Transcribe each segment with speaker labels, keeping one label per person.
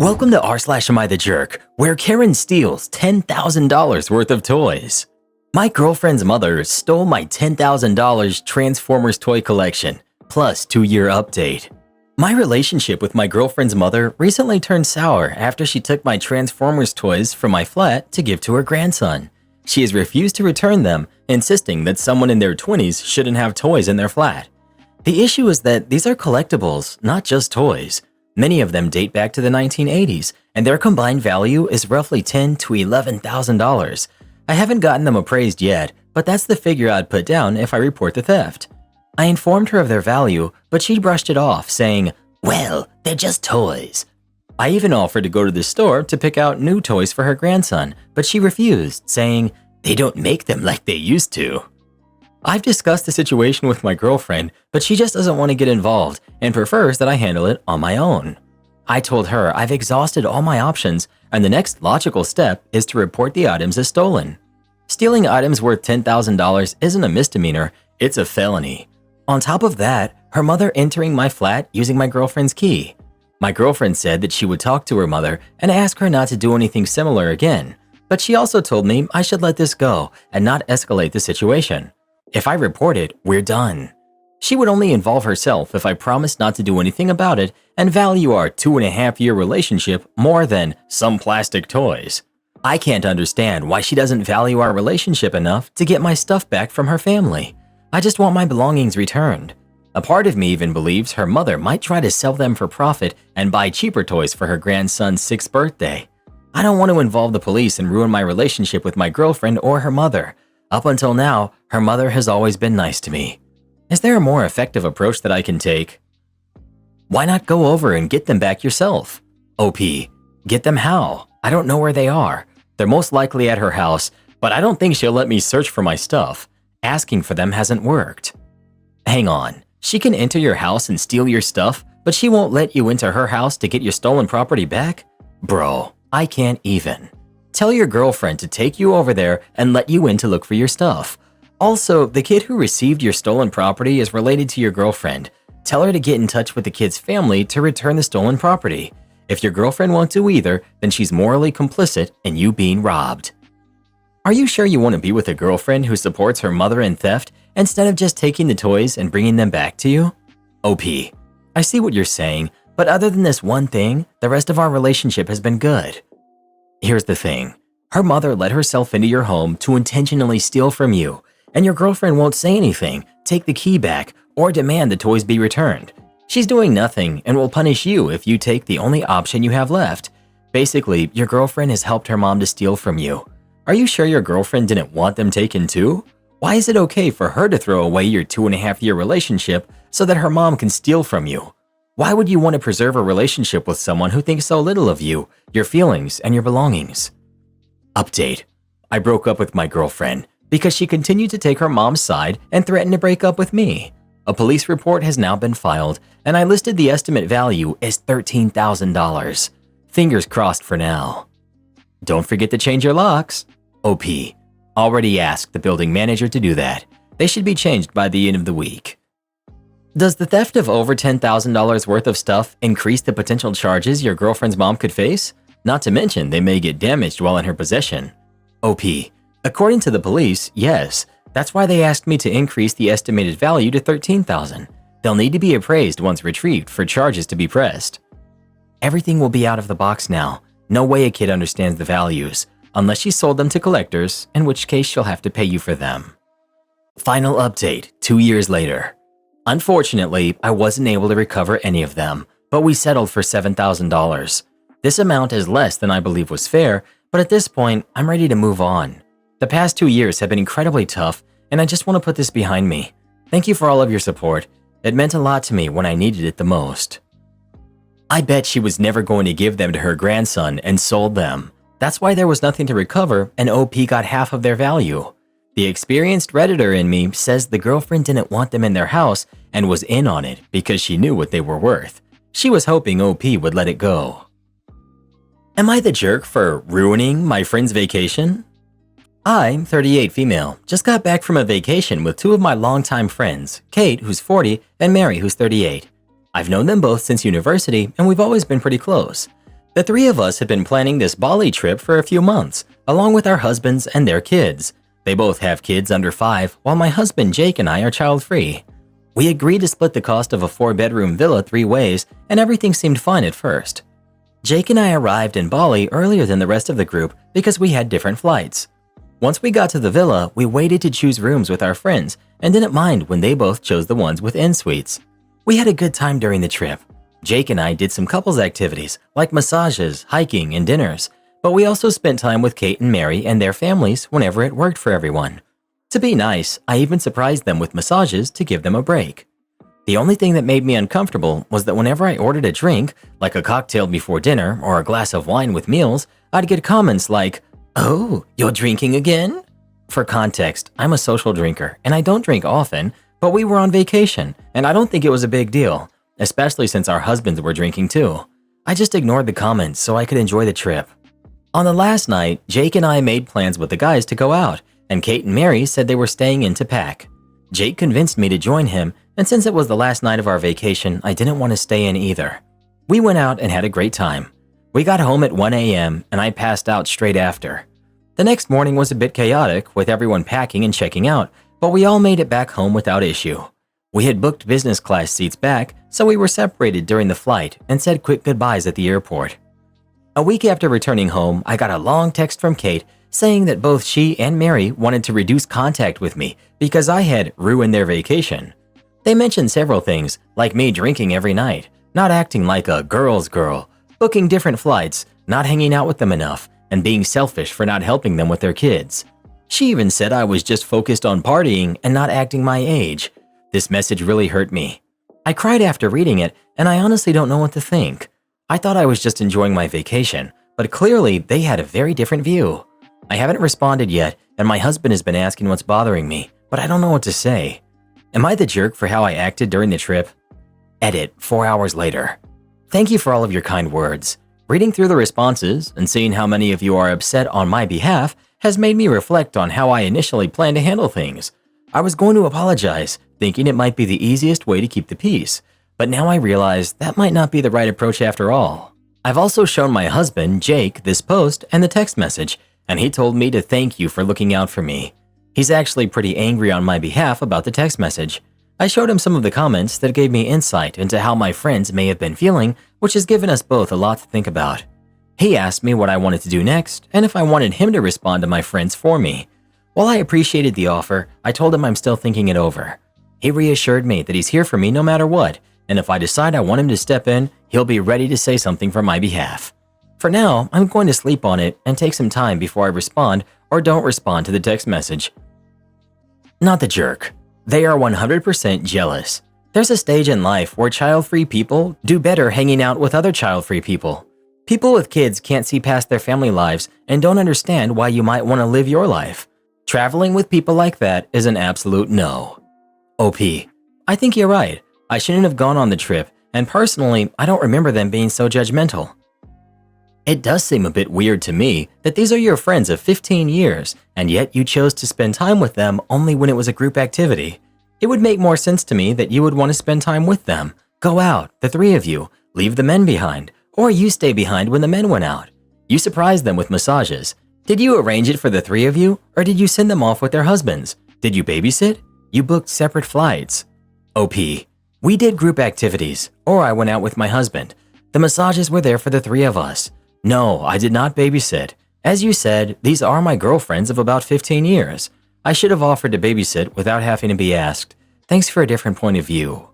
Speaker 1: Welcome to r/Am I the Jerk, where Karen steals $10,000 worth of toys. My girlfriend's mother stole my $10,000 Transformers toy collection, plus 2-year update. My relationship with my girlfriend's mother recently turned sour after she took my Transformers toys from my flat to give to her grandson. She has refused to return them, insisting that someone in their 20s shouldn't have toys in their flat. The issue is that these are collectibles, not just toys. Many of them date back to the 1980s, and their combined value is roughly $10,000 to $11,000. I haven't gotten them appraised yet, but that's the figure I'd put down if I report the theft. I informed her of their value, but she brushed it off, saying, "Well, they're just toys." I even offered to go to the store to pick out new toys for her grandson, but she refused, saying, "They don't make them like they used to." I've discussed the situation with my girlfriend, but she just doesn't want to get involved and prefers that I handle it on my own. I told her I've exhausted all my options and the next logical step is to report the items as stolen. Stealing items worth $10,000 isn't a misdemeanor, it's a felony. On top of that, her mother entering my flat using my girlfriend's key. My girlfriend said that she would talk to her mother and ask her not to do anything similar again, but she also told me I should let this go and not escalate the situation. If I report it, we're done. She would only involve herself if I promised not to do anything about it and value our 2.5-year relationship more than some plastic toys. I can't understand why she doesn't value our relationship enough to get my stuff back from her family. I just want my belongings returned. A part of me even believes her mother might try to sell them for profit and buy cheaper toys for her grandson's 6th birthday. I don't want to involve the police and ruin my relationship with my girlfriend or her mother. Up until now, her mother has always been nice to me. Is there a more effective approach that I can take? Why not go over and get them back yourself? OP, get them how? I don't know where they are. They're most likely at her house, but I don't think she'll let me search for my stuff. Asking for them hasn't worked. Hang on, she can enter your house and steal your stuff, but she won't let you into her house to get your stolen property back? Bro, I can't even. Tell your girlfriend to take you over there and let you in to look for your stuff. Also, the kid who received your stolen property is related to your girlfriend. Tell her to get in touch with the kid's family to return the stolen property. If your girlfriend won't do either, then she's morally complicit in you being robbed. Are you sure you want to be with a girlfriend who supports her mother in theft instead of just taking the toys and bringing them back to you? OP, I see what you're saying, but other than this one thing, the rest of our relationship has been good. Here's the thing. Her mother let herself into your home to intentionally steal from you, and your girlfriend won't say anything, take the key back, or demand the toys be returned. She's doing nothing and will punish you if you take the only option you have left. Basically, your girlfriend has helped her mom to steal from you. Are you sure your girlfriend didn't want them taken too? Why is it okay for her to throw away your 2.5-year relationship so that her mom can steal from you? Why would you want to preserve a relationship with someone who thinks so little of you, your feelings, and your belongings? Update. I broke up with my girlfriend because she continued to take her mom's side and threatened to break up with me. A police report has now been filed, and I listed the estimate value as $13,000. Fingers crossed for now. Don't forget to change your locks. OP. Already asked the building manager to do that. They should be changed by the end of the week. Does the theft of over $10,000 worth of stuff increase the potential charges your girlfriend's mom could face? Not to mention they may get damaged while in her possession. OP. According to the police, yes. That's why they asked me to increase the estimated value to $13,000. They'll need to be appraised once retrieved for charges to be pressed. Everything will be out of the box now. No way a kid understands the values, unless she sold them to collectors, in which case she'll have to pay you for them. Final update, 2 years later. Unfortunately, I wasn't able to recover any of them, but we settled for $7,000. This amount is less than I believe was fair, but at this point, I'm ready to move on. The past 2 years have been incredibly tough, and I just want to put this behind me. Thank you for all of your support. It meant a lot to me when I needed it the most. I bet she was never going to give them to her grandson and sold them. That's why there was nothing to recover and OP got half of their value. The experienced Redditor in me says the girlfriend didn't want them in their house and was in on it because she knew what they were worth. She was hoping OP would let it go. Am I the jerk for ruining my friend's vacation? I'm 38 female, just got back from a vacation with 2 of my longtime friends, Kate, who's 40, and Mary, who's 38. I've known them both since university, and we've always been pretty close. The three of us had been planning this Bali trip for a few months, along with our husbands and their kids. They both have kids under 5, while my husband Jake and I are child-free. We agreed to split the cost of a 4-bedroom villa 3 ways, and everything seemed fine at first. Jake and I arrived in Bali earlier than the rest of the group because we had different flights. Once we got to the villa, we waited to choose rooms with our friends and didn't mind when they both chose the ones with en-suites. We had a good time during the trip. Jake and I did some couples activities like massages, hiking, and dinners, but we also spent time with Kate and Mary and their families whenever it worked for everyone. To be nice, I even surprised them with massages to give them a break. The only thing that made me uncomfortable was that whenever I ordered a drink, like a cocktail before dinner or a glass of wine with meals, I'd get comments like, "Oh, you're drinking again?" For context, I'm a social drinker and I don't drink often, but we were on vacation and I don't think it was a big deal, especially since our husbands were drinking too. I just ignored the comments so I could enjoy the trip. On the last night, Jake and I made plans with the guys to go out, and Kate and Mary said they were staying in to pack. Jake convinced me to join him, and since it was the last night of our vacation, I didn't want to stay in either. We went out and had a great time. We got home at 1 a.m. and I passed out straight after. The next morning was a bit chaotic with everyone packing and checking out, but we all made it back home without issue. We had booked business class seats back, so we were separated during the flight and said quick goodbyes at the airport. A week after returning home, I got a long text from Kate saying that both she and Mary wanted to reduce contact with me because I had ruined their vacation. They mentioned several things, like me drinking every night, not acting like a girl's girl, booking different flights, not hanging out with them enough, and being selfish for not helping them with their kids. She even said I was just focused on partying and not acting my age. This message really hurt me. I cried after reading it, and I honestly don't know what to think. I thought I was just enjoying my vacation, but clearly they had a very different view. I haven't responded yet, and my husband has been asking what's bothering me, but I don't know what to say. Am I the jerk for how I acted during the trip? Edit 4 hours later. Thank you for all of your kind words. Reading through the responses and seeing how many of you are upset on my behalf has made me reflect on how I initially planned to handle things. I was going to apologize, thinking it might be the easiest way to keep the peace, but now I realize that might not be the right approach after all. I've also shown my husband, Jake, this post and the text message, and he told me to thank you for looking out for me. He's actually pretty angry on my behalf about the text message. I showed him some of the comments that gave me insight into how my friends may have been feeling, which has given us both a lot to think about. He asked me what I wanted to do next and if I wanted him to respond to my friends for me. While I appreciated the offer, I told him I'm still thinking it over. He reassured me that he's here for me no matter what, and if I decide I want him to step in, he'll be ready to say something for my behalf. For now, I'm going to sleep on it and take some time before I respond or don't respond to the text message. Not the jerk. They are 100% jealous. There's a stage in life where child-free people do better hanging out with other child-free people. People with kids can't see past their family lives and don't understand why you might want to live your life. Traveling with people like that is an absolute no. OP. I think you're right. I shouldn't have gone on the trip, and personally, I don't remember them being so judgmental. It does seem a bit weird to me that these are your friends of 15 years, and yet you chose to spend time with them only when it was a group activity. It would make more sense to me that you would want to spend time with them. Go out, the 3 of you, leave the men behind, or you stay behind when the men went out. You surprised them with massages. Did you arrange it for the 3 of you, or did you send them off with their husbands? Did you babysit? You booked separate flights. OP. We did group activities, or I went out with my husband. The massages were there for the 3 of us. No, I did not babysit. As you said, these are my girlfriends of about 15 years. I should have offered to babysit without having to be asked. Thanks for a different point of view.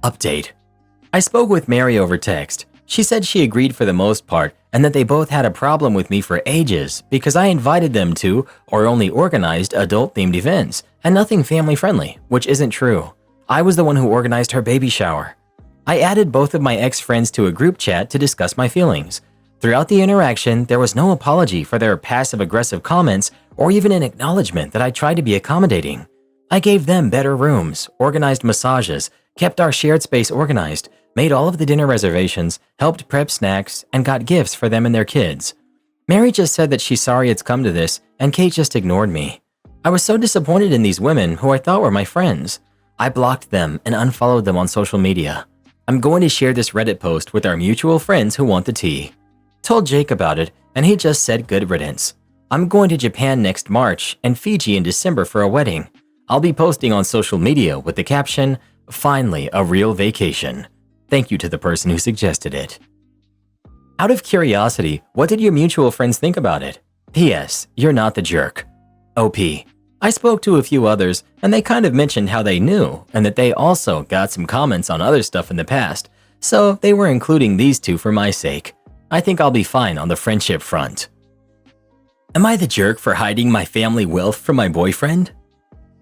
Speaker 1: Update. I spoke with Mary over text. She said she agreed for the most part and that they both had a problem with me for ages because I invited them to or only organized adult-themed events and nothing family-friendly, which isn't true. I was the one who organized her baby shower. I added both of my ex-friends to a group chat to discuss my feelings. Throughout the interaction, there was no apology for their passive-aggressive comments or even an acknowledgement that I tried to be accommodating. I gave them better rooms, organized massages, kept our shared space organized, made all of the dinner reservations, helped prep snacks, and got gifts for them and their kids. Mary just said that she's sorry it's come to this, and Kate just ignored me. I was so disappointed in these women who I thought were my friends. I blocked them and unfollowed them on social media. I'm going to share this Reddit post with our mutual friends who want the tea. Told Jake about it, and he just said good riddance. I'm going to Japan next March and Fiji in December for a wedding. I'll be posting on social media with the caption, "Finally, a real vacation." Thank you to the person who suggested it. Out of curiosity, what did your mutual friends think about it? P.S. You're not the jerk. O.P. I spoke to a few others, and they kind of mentioned how they knew, and that they also got some comments on other stuff in the past, so they were including these two for my sake. I think I'll be fine on the friendship front. Am I the jerk for hiding my family wealth from my boyfriend?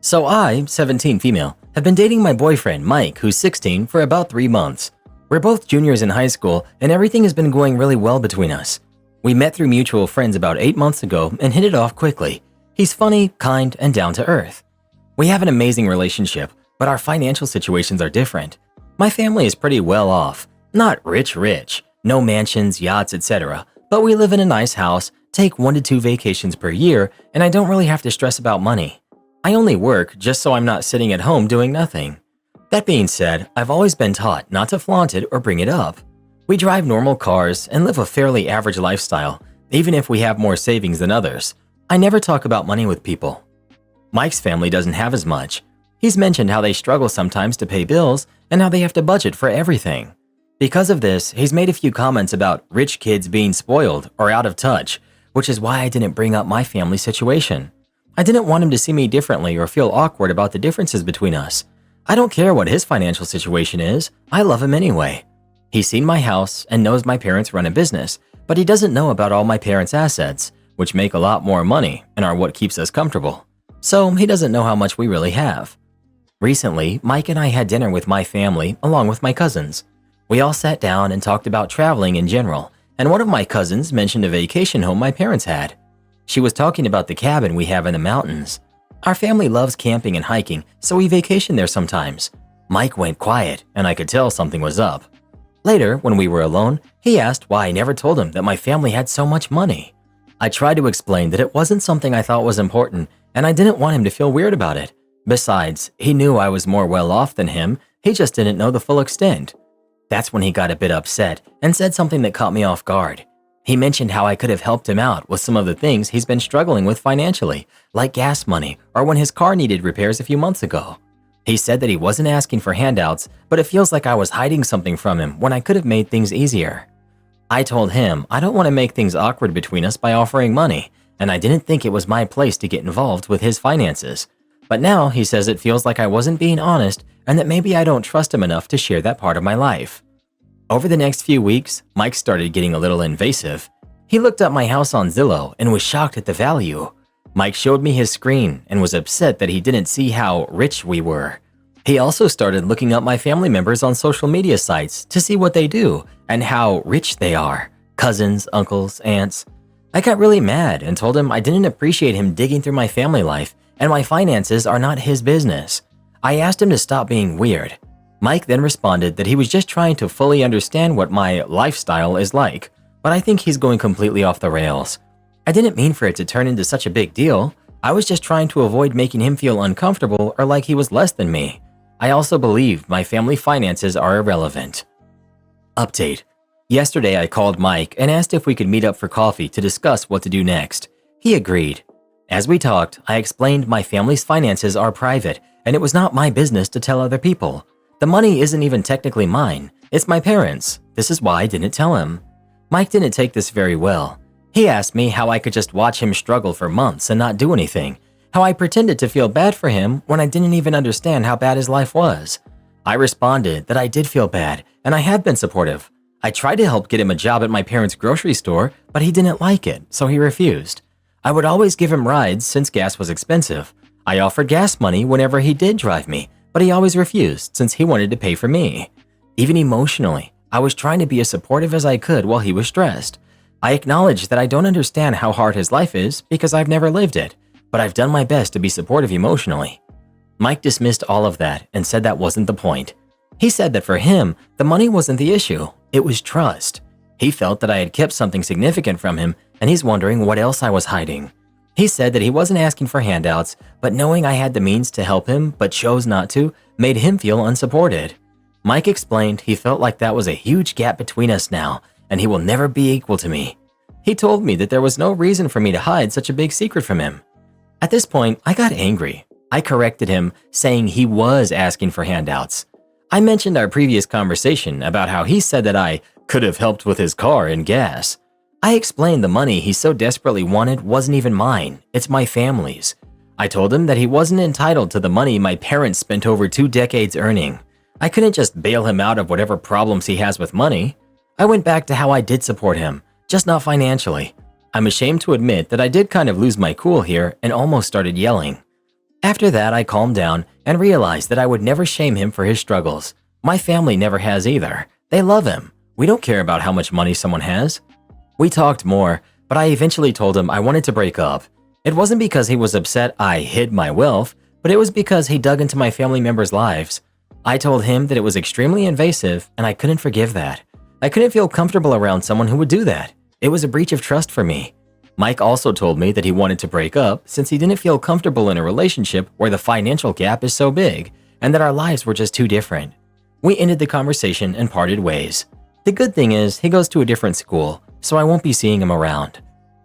Speaker 1: So I, 17 female, have been dating my boyfriend, Mike, who's 16, for about 3 months. We're both juniors in high school, and everything has been going really well between us. We met through mutual friends about 8 months ago and hit it off quickly. He's funny, kind, and down to earth. We have an amazing relationship, but our financial situations are different. My family is pretty well off, not rich, no mansions, yachts, etc., but we live in a nice house, take 1 to 2 vacations per year, and I don't really have to stress about money. I only work just so I'm not sitting at home doing nothing. That being said, I've always been taught not to flaunt it or bring it up. We drive normal cars and live a fairly average lifestyle, even if we have more savings than others. I never talk about money with people. Mike's family doesn't have as much. He's mentioned how they struggle sometimes to pay bills and how they have to budget for everything. Because of this, he's made a few comments about rich kids being spoiled or out of touch, which is why I didn't bring up my family situation. I didn't want him to see me differently or feel awkward about the differences between us. I don't care what his financial situation is, I love him anyway. He's seen my house and knows my parents run a business, but he doesn't know about all my parents' assets, which make a lot more money and are what keeps us comfortable. So he doesn't know how much we really have. Recently, Mike and I had dinner with my family along with my cousins. We all sat down and talked about traveling in general, and one of my cousins mentioned a vacation home my parents had. She was talking about the cabin we have in the mountains. Our family loves camping and hiking, so we vacation there sometimes. Mike went quiet, and I could tell something was up. Later, when we were alone, he asked why I never told him that my family had so much money. I tried to explain that it wasn't something I thought was important, and I didn't want him to feel weird about it. Besides, he knew I was more well off than him, he just didn't know the full extent. That's when he got a bit upset and said something that caught me off guard. He mentioned how I could have helped him out with some of the things he's been struggling with financially, like gas money or when his car needed repairs a few months ago. He said that he wasn't asking for handouts, but it feels like I was hiding something from him when I could have made things easier. I told him I don't want to make things awkward between us by offering money, and I didn't think it was my place to get involved with his finances. But now he says it feels like I wasn't being honest and that maybe I don't trust him enough to share that part of my life. Over the next few weeks, Mike started getting a little invasive. He looked up my house on Zillow and was shocked at the value. Mike showed me his screen and was upset that he didn't see how rich we were. He also started looking up my family members on social media sites to see what they do and how rich they are. Cousins, uncles, aunts. I got really mad and told him I didn't appreciate him digging through my family life and my finances are not his business. I asked him to stop being weird. Mike then responded that he was just trying to fully understand what my lifestyle is like, but I think he's going completely off the rails. I didn't mean for it to turn into such a big deal. I was just trying to avoid making him feel uncomfortable or like he was less than me. I also believe my family finances are irrelevant. Update. Yesterday I called Mike and asked if we could meet up for coffee to discuss what to do next. He agreed. As we talked, I explained my family's finances are private and it was not my business to tell other people. The money isn't even technically mine, it's my parents'. This is why I didn't tell him. Mike didn't take this very well. He asked me how I could just watch him struggle for months and not do anything, how I pretended to feel bad for him when I didn't even understand how bad his life was. I responded that I did feel bad and I have been supportive. I tried to help get him a job at my parents' grocery store, but he didn't like it, so he refused. I would always give him rides since gas was expensive. I offered gas money whenever he did drive me, but he always refused since he wanted to pay for me. Even emotionally, I was trying to be as supportive as I could while he was stressed. I acknowledge that I don't understand how hard his life is because I've never lived it, but I've done my best to be supportive emotionally. Mike dismissed all of that and said that wasn't the point. He said that for him, the money wasn't the issue, it was trust. He felt that I had kept something significant from him and he's wondering what else I was hiding. He said that he wasn't asking for handouts, but knowing I had the means to help him but chose not to made him feel unsupported. Mike explained he felt like that was a huge gap between us now, and he will never be equal to me. He told me that there was no reason for me to hide such a big secret from him. At this point, I got angry. I corrected him, saying he was asking for handouts. I mentioned our previous conversation about how he said that I could have helped with his car and gas. I explained the money he so desperately wanted wasn't even mine, it's my family's. I told him that he wasn't entitled to the money my parents spent over 2 decades earning. I couldn't just bail him out of whatever problems he has with money. I went back to how I did support him, just not financially. I'm ashamed to admit that I did kind of lose my cool here and almost started yelling. After that, I calmed down and realized that I would never shame him for his struggles. My family never has either. They love him. We don't care about how much money someone has. We talked more, but I eventually told him I wanted to break up. It wasn't because he was upset I hid my wealth, but it was because he dug into my family members' lives. I told him that it was extremely invasive and I couldn't forgive that. I couldn't feel comfortable around someone who would do that. It was a breach of trust for me. Mike also told me that he wanted to break up since he didn't feel comfortable in a relationship where the financial gap is so big and that our lives were just too different. We ended the conversation and parted ways. The good thing is he goes to a different school, so I won't be seeing him around.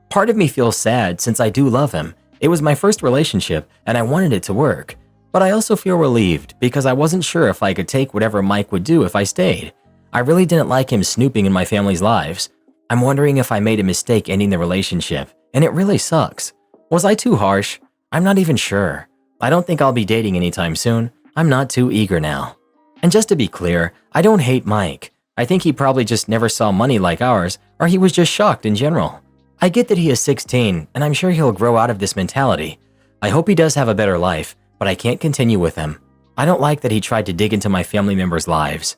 Speaker 1: Part of me feels sad since I do love him. It was my first relationship and I wanted it to work. But I also feel relieved because I wasn't sure if I could take whatever Mike would do if I stayed. I really didn't like him snooping in my family's lives. I'm wondering if I made a mistake ending the relationship, and it really sucks. Was I too harsh? I'm not even sure. I don't think I'll be dating anytime soon. I'm not too eager now. And just to be clear, I don't hate Mike. I think he probably just never saw money like ours, or he was just shocked in general. I get that he is 16, and I'm sure he'll grow out of this mentality. I hope he does have a better life, but I can't continue with him. I don't like that he tried to dig into my family members' lives.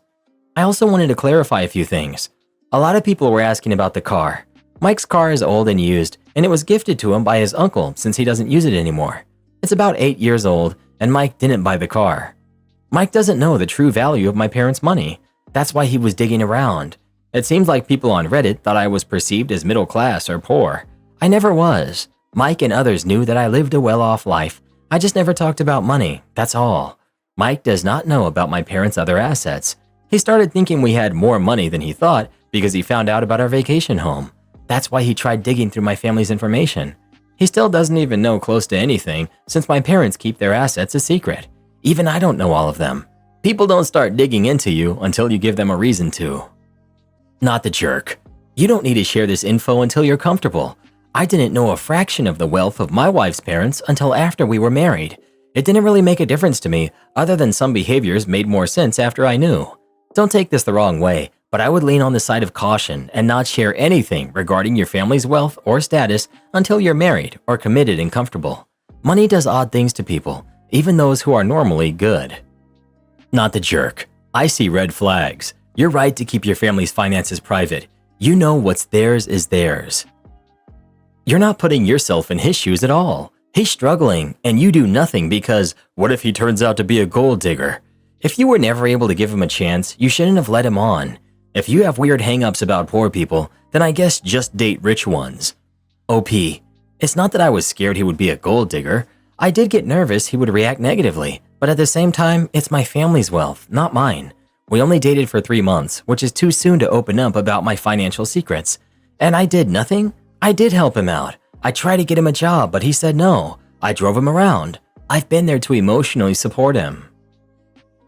Speaker 1: I also wanted to clarify a few things. A lot of people were asking about the car. Mike's car is old and used, and it was gifted to him by his uncle since he doesn't use it anymore. It's about 8 years old, and Mike didn't buy the car. Mike doesn't know the true value of my parents' money. That's why he was digging around. It seems like people on Reddit thought I was perceived as middle class or poor. I never was. Mike and others knew that I lived a well-off life. I just never talked about money, that's all. Mike does not know about my parents' other assets. He started thinking we had more money than he thought because he found out about our vacation home. That's why he tried digging through my family's information. He still doesn't even know close to anything since my parents keep their assets a secret. Even I don't know all of them. People don't start digging into you until you give them a reason to. Not the jerk. You don't need to share this info until you're comfortable. I didn't know a fraction of the wealth of my wife's parents until after we were married. It didn't really make a difference to me, other than some behaviors made more sense after I knew. Don't take this the wrong way, but I would lean on the side of caution and not share anything regarding your family's wealth or status until you're married or committed and comfortable. Money does odd things to people, even those who are normally good. Not the jerk. I see red flags. You're right to keep your family's finances private. You know what's theirs is theirs. You're not putting yourself in his shoes at all. He's struggling, and you do nothing because what if he turns out to be a gold digger? If you were never able to give him a chance, you shouldn't have let him on. If you have weird hang-ups about poor people, then I guess just date rich ones. OP. It's not that I was scared he would be a gold digger. I did get nervous he would react negatively, but at the same time, it's my family's wealth, not mine. We only dated for 3 months, which is too soon to open up about my financial secrets. And I did nothing? I did help him out. I tried to get him a job, but he said no. I drove him around. I've been there to emotionally support him.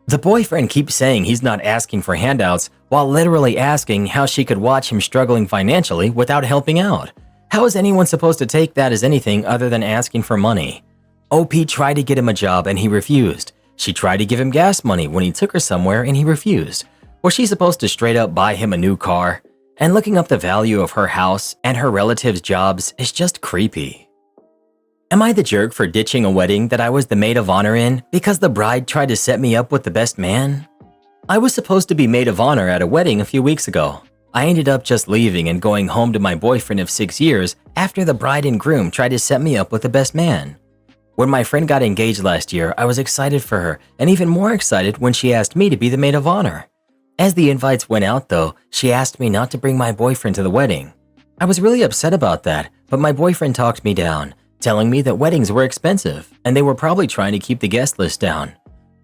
Speaker 1: The boyfriend keeps saying he's not asking for handouts while literally asking how she could watch him struggling financially without helping out. How is anyone supposed to take that as anything other than asking for money? OP tried to get him a job and he refused. She tried to give him gas money when he took her somewhere and he refused. Was she supposed to straight up buy him a new car? And looking up the value of her house and her relatives' jobs is just creepy. Am I the jerk for ditching a wedding that I was the maid of honor in because the bride tried to set me up with the best man? I was supposed to be maid of honor at a wedding a few weeks ago. I ended up just leaving and going home to my boyfriend of 6 years after the bride and groom tried to set me up with the best man. When my friend got engaged last year, I was excited for her and even more excited when she asked me to be the maid of honor. As the invites went out though, she asked me not to bring my boyfriend to the wedding. I was really upset about that, but my boyfriend talked me down, telling me that weddings were expensive and they were probably trying to keep the guest list down.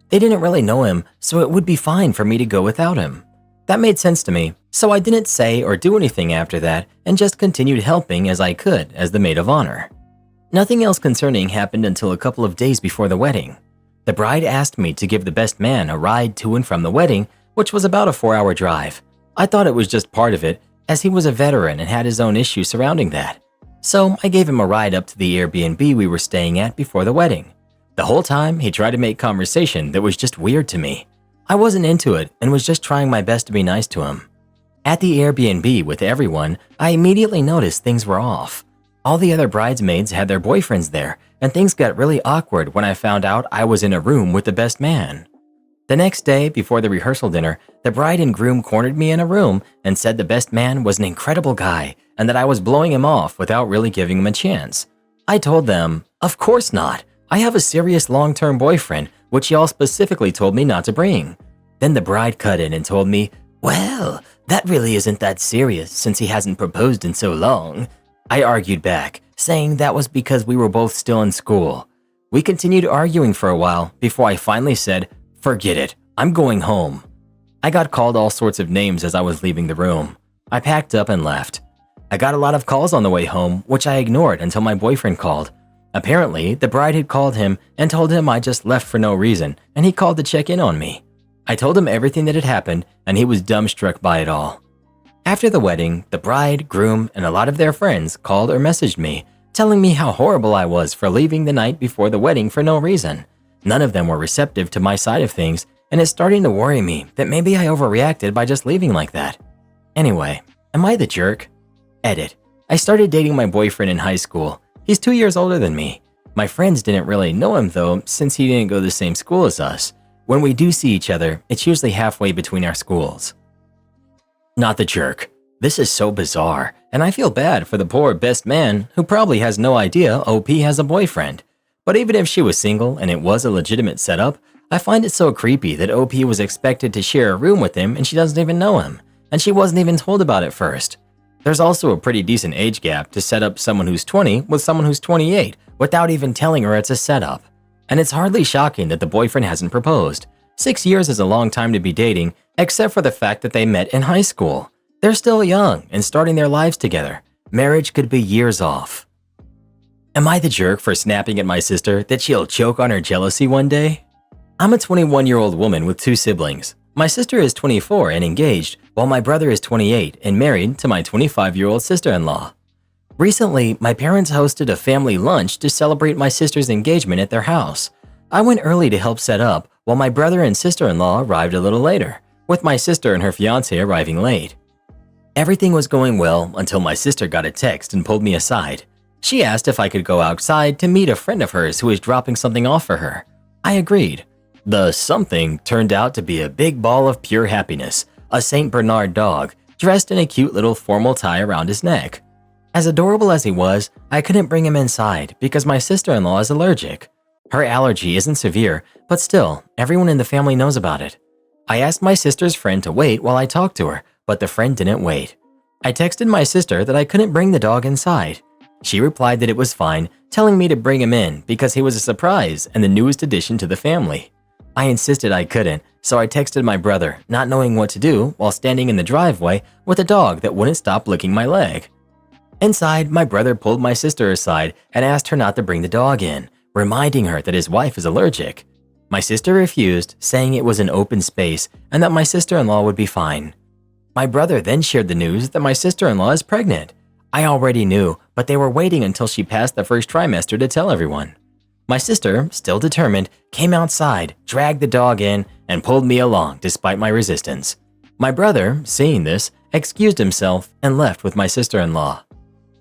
Speaker 1: They didn't really know him, so it would be fine for me to go without him. That made sense to me, so I didn't say or do anything after that and just continued helping as I could as the maid of honor. Nothing else concerning happened until a couple of days before the wedding. The bride asked me to give the best man a ride to and from the wedding, which was about a 4-hour drive. I thought it was just part of it, as he was a veteran and had his own issues surrounding that. So I gave him a ride up to the Airbnb we were staying at before the wedding. The whole time, he tried to make conversation that was just weird to me. I wasn't into it and was just trying my best to be nice to him. At the Airbnb with everyone, I immediately noticed things were off. All the other bridesmaids had their boyfriends there, and things got really awkward when I found out I was in a room with the best man. The next day, before the rehearsal dinner, the bride and groom cornered me in a room and said the best man was an incredible guy and that I was blowing him off without really giving him a chance. I told them, "Of course not. I have a serious long-term boyfriend, which y'all specifically told me not to bring." Then the bride cut in and told me, "Well, that really isn't that serious since he hasn't proposed in so long." I argued back, saying that was because we were both still in school. We continued arguing for a while before I finally said, "Forget it, I'm going home." I got called all sorts of names as I was leaving the room. I packed up and left. I got a lot of calls on the way home, which I ignored until my boyfriend called. Apparently, the bride had called him and told him I just left for no reason, and he called to check in on me. I told him everything that had happened, and he was dumbstruck by it all. After the wedding, the bride, groom, and a lot of their friends called or messaged me, telling me how horrible I was for leaving the night before the wedding for no reason. None of them were receptive to my side of things, and it's starting to worry me that maybe I overreacted by just leaving like that. Anyway, am I the jerk? Edit. I started dating my boyfriend in high school. He's 2 years older than me. My friends didn't really know him though, since he didn't go to the same school as us. When we do see each other, it's usually halfway between our schools. Not the jerk. This is so bizarre, and I feel bad for the poor best man who probably has no idea OP has a boyfriend. But even if she was single and it was a legitimate setup, I find it so creepy that OP was expected to share a room with him and she doesn't even know him, and she wasn't even told about it first. There's also a pretty decent age gap to set up someone who's 20 with someone who's 28 without even telling her it's a setup. And it's hardly shocking that the boyfriend hasn't proposed. 6 years is a long time to be dating, except for the fact that they met in high school. They're still young and starting their lives together. Marriage could be years off. Am I the jerk for snapping at my sister that she'll choke on her jealousy one day? I'm a 21-year-old woman with 2 siblings. My sister is 24 and engaged, while my brother is 28 and married to my 25-year-old sister-in-law. Recently, my parents hosted a family lunch to celebrate my sister's engagement at their house. I went early to help set up, while my brother and sister-in-law arrived a little later, with my sister and her fiancé arriving late. Everything was going well until my sister got a text and pulled me aside. She asked if I could go outside to meet a friend of hers who was dropping something off for her. I agreed. The something turned out to be a big ball of pure happiness, a Saint Bernard dog, dressed in a cute little formal tie around his neck. As adorable as he was, I couldn't bring him inside because my sister-in-law is allergic. Her allergy isn't severe, but still, everyone in the family knows about it. I asked my sister's friend to wait while I talked to her, but the friend didn't wait. I texted my sister that I couldn't bring the dog inside. She replied that it was fine, telling me to bring him in because he was a surprise and the newest addition to the family. I insisted I couldn't, so I texted my brother, not knowing what to do while standing in the driveway with a dog that wouldn't stop licking my leg. Inside, my brother pulled my sister aside and asked her not to bring the dog in, reminding her that his wife is allergic. My sister refused, saying it was an open space and that my sister-in-law would be fine. My brother then shared the news that my sister-in-law is pregnant. I already knew, but they were waiting until she passed the first trimester to tell everyone. My sister, still determined, came outside, dragged the dog in, and pulled me along despite my resistance. My brother, seeing this, excused himself and left with my sister-in-law.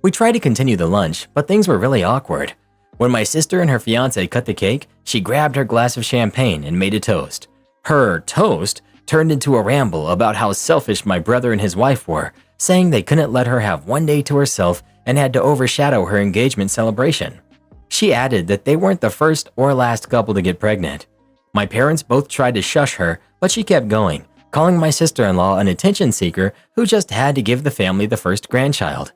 Speaker 1: We tried to continue the lunch, but things were really awkward. When my sister and her fiancé cut the cake, she grabbed her glass of champagne and made a toast. Her toast turned into a ramble about how selfish my brother and his wife were, saying they couldn't let her have one day to herself and had to overshadow her engagement celebration. She added that they weren't the first or last couple to get pregnant. My parents both tried to shush her, but she kept going, calling my sister-in-law an attention seeker who just had to give the family the first grandchild.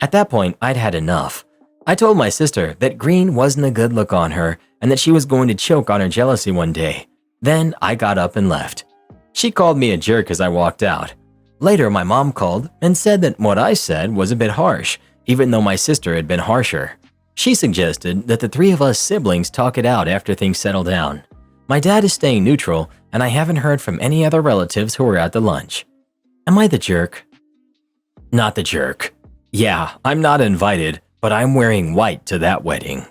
Speaker 1: At that point, I'd had enough. I told my sister that green wasn't a good look on her and that she was going to choke on her jealousy one day. Then I got up and left. She called me a jerk as I walked out. Later, my mom called and said that what I said was a bit harsh, even though my sister had been harsher. She suggested that the three of us siblings talk it out after things settle down. My dad is staying neutral, and I haven't heard from any other relatives who were at the lunch. Am I the jerk? Not the jerk. Yeah, I'm not invited, but I'm wearing white to that wedding.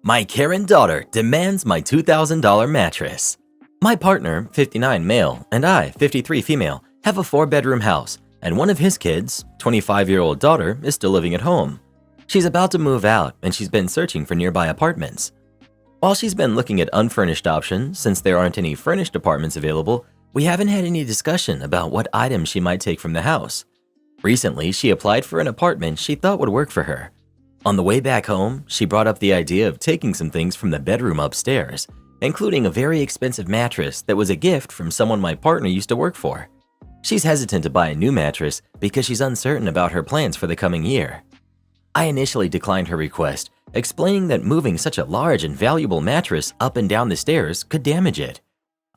Speaker 1: My Karen daughter demands my $2,000 mattress. My partner, 59 male, and I, 53 female, have a 4-bedroom house, and one of his kids, 25-year-old daughter, is still living at home. She's about to move out, and she's been searching for nearby apartments. While she's been looking at unfurnished options, since there aren't any furnished apartments available, we haven't had any discussion about what items she might take from the house. Recently, she applied for an apartment she thought would work for her. On the way back home, she brought up the idea of taking some things from the bedroom upstairs, including a very expensive mattress that was a gift from someone my partner used to work for. She's hesitant to buy a new mattress because she's uncertain about her plans for the coming year. I initially declined her request, explaining that moving such a large and valuable mattress up and down the stairs could damage it.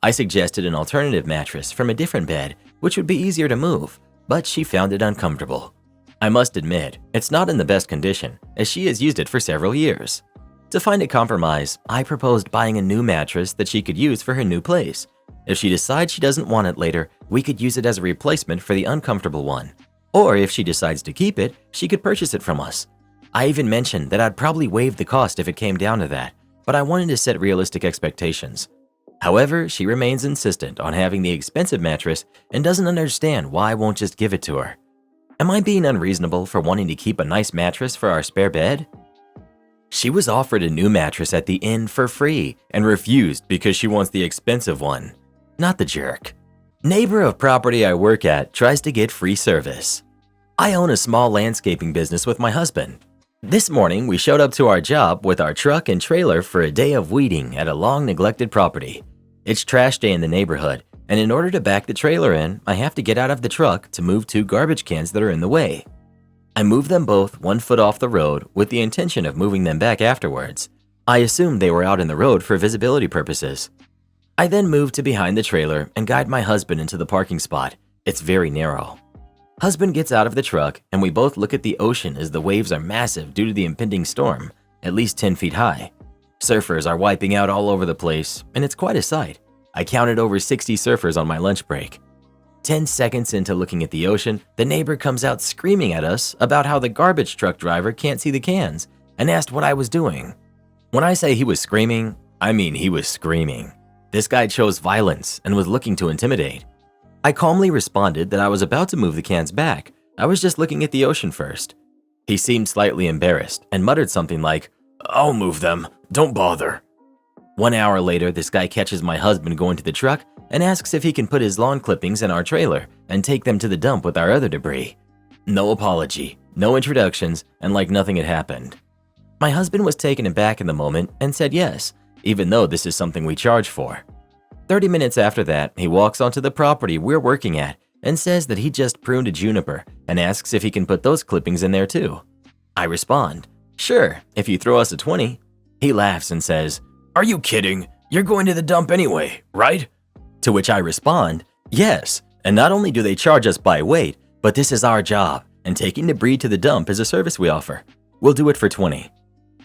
Speaker 1: I suggested an alternative mattress from a different bed, which would be easier to move, but she found it uncomfortable. I must admit, it's not in the best condition, as she has used it for several years. To find a compromise, I proposed buying a new mattress that she could use for her new place. If she decides she doesn't want it later, we could use it as a replacement for the uncomfortable one. Or if she decides to keep it, she could purchase it from us. I even mentioned that I'd probably waive the cost if it came down to that, but I wanted to set realistic expectations. However, she remains insistent on having the expensive mattress and doesn't understand why I won't just give it to her. Am I being unreasonable for wanting to keep a nice mattress for our spare bed? She was offered a new mattress at the inn for free and refused because she wants the expensive one. Not the jerk. Neighbor of property I work at tries to get free service. I own a small landscaping business with my husband. This morning, we showed up to our job with our truck and trailer for a day of weeding at a long-neglected property. It's trash day in the neighborhood, and in order to back the trailer in, I have to get out of the truck to move 2 garbage cans that are in the way. I move them both 1 foot off the road with the intention of moving them back afterwards. I assumed they were out in the road for visibility purposes. I then move to behind the trailer and guide my husband into the parking spot. It's very narrow. Husband gets out of the truck and we both look at the ocean as the waves are massive due to the impending storm, at least 10 feet high. Surfers are wiping out all over the place, and it's quite a sight. I counted over 60 surfers on my lunch break. 10 seconds into looking at the ocean, the neighbor comes out screaming at us about how the garbage truck driver can't see the cans and asked what I was doing. When I say he was screaming, I mean he was screaming. This guy chose violence and was looking to intimidate. I calmly responded that I was about to move the cans back. I was just looking at the ocean first. He seemed slightly embarrassed and muttered something like, "I'll move them, don't bother." 1 hour later, this guy catches my husband going to the truck and asks if he can put his lawn clippings in our trailer and take them to the dump with our other debris. No apology, no introductions, and like nothing had happened. My husband was taken aback in the moment and said yes, even though this is something we charge for. 30 minutes after that, he walks onto the property we're working at and says that he just pruned a juniper and asks if he can put those clippings in there too. I respond, "Sure, if you throw us a 20. He laughs and says, "Are you kidding? You're going to the dump anyway, right?" To which I respond, "Yes, and not only do they charge us by weight, but this is our job, and taking debris to the dump is a service we offer. We'll do it for 20.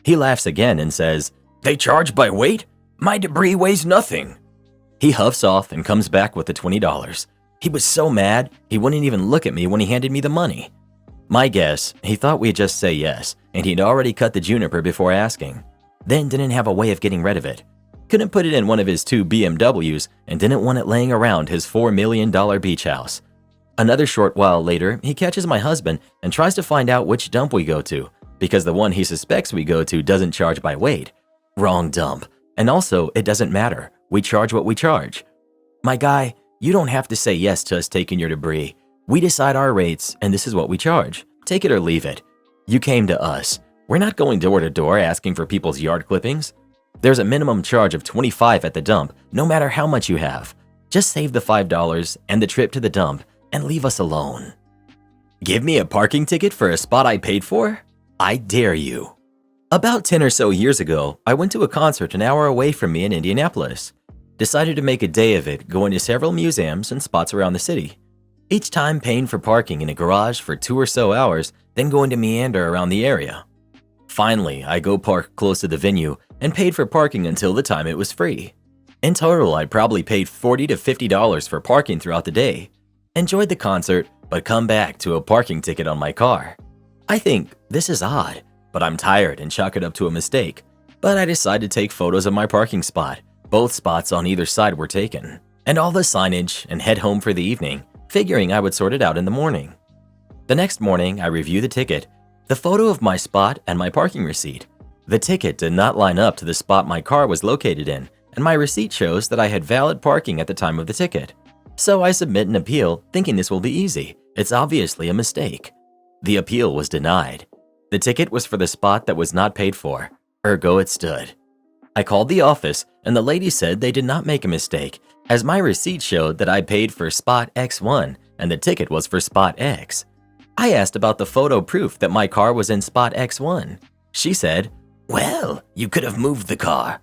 Speaker 1: He laughs again and says, "They charge by weight? My debris weighs nothing." He huffs off and comes back with the $20. He was so mad, he wouldn't even look at me when he handed me the money. My guess, he thought we'd just say yes, and he'd already cut the juniper before asking. Then didn't have a way of getting rid of it. Couldn't put it in one of his 2 BMWs and didn't want it laying around his $4 million beach house. Another short while later, he catches my husband and tries to find out which dump we go to, because the one he suspects we go to doesn't charge by weight. Wrong dump. And also, it doesn't matter. We charge what we charge. My guy, you don't have to say yes to us taking your debris. We decide our rates, and this is what we charge. Take it or leave it. You came to us. We're not going door to door asking for people's yard clippings. There's a minimum charge of $25 at the dump, no matter how much you have. Just save the $5 and the trip to the dump and leave us alone. Give me a parking ticket for a spot I paid for? I dare you. About 10 or so years ago, I went to a concert an hour away from me in Indianapolis. Decided to make a day of it, going to several museums and spots around the city. Each time paying for parking in a garage for 2 or so hours, then going to meander around the area. Finally, I go park close to the venue and paid for parking until the time it was free. In total, I probably paid $40 to $50 for parking throughout the day. Enjoyed the concert, but come back to a parking ticket on my car. I think this is odd, but I'm tired and chalk it up to a mistake. But I decide to take photos of my parking spot. Both spots on either side were taken, and all the signage, and head home for the evening, figuring I would sort it out in the morning. The next morning, I review the ticket, the photo of my spot, and my parking receipt. The ticket did not line up to the spot my car was located in, and my receipt shows that I had valid parking at the time of the ticket. So I submit an appeal, thinking this will be easy. It's obviously a mistake. The appeal was denied. The ticket was for the spot that was not paid for, ergo it stood. I called the office, and the lady said they did not make a mistake, as my receipt showed that I paid for spot X1 and the ticket was for spot X. I asked about the photo proof that my car was in spot X1. She said, "Well, you could have moved the car."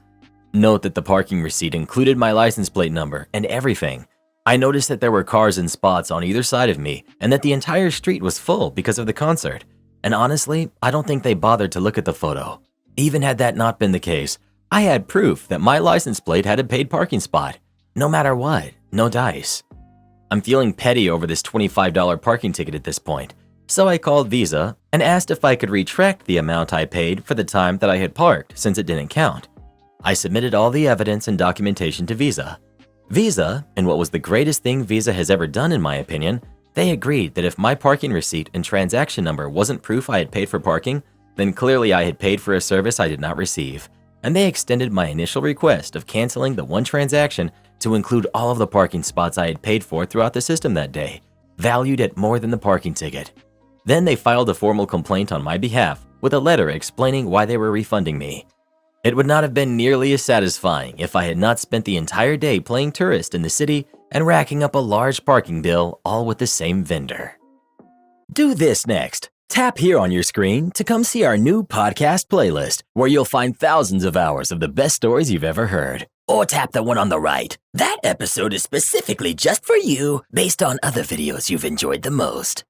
Speaker 1: Note that the parking receipt included my license plate number and everything. I noticed that there were cars in spots on either side of me and that the entire street was full because of the concert. And honestly, I don't think they bothered to look at the photo. Even had that not been the case, I had proof that my license plate had a paid parking spot. No matter what, no dice. I'm feeling petty over this $25 parking ticket at this point, so I called Visa and asked if I could retract the amount I paid for the time that I had parked since it didn't count. I submitted all the evidence and documentation to Visa. Visa, and what was the greatest thing Visa has ever done in my opinion, they agreed that if my parking receipt and transaction number wasn't proof I had paid for parking, then clearly I had paid for a service I did not receive. And they extended my initial request of canceling the one transaction to include all of the parking spots I had paid for throughout the system that day, valued at more than the parking ticket. Then they filed a formal complaint on my behalf with a letter explaining why they were refunding me. It would not have been nearly as satisfying if I had not spent the entire day playing tourist in the city and racking up a large parking bill all with the same vendor. Do this next. Tap here on your screen to come see our new podcast playlist, where you'll find thousands of hours of the best stories you've ever heard. Or tap the one on the right. That episode is specifically just for you, based on other videos you've enjoyed the most.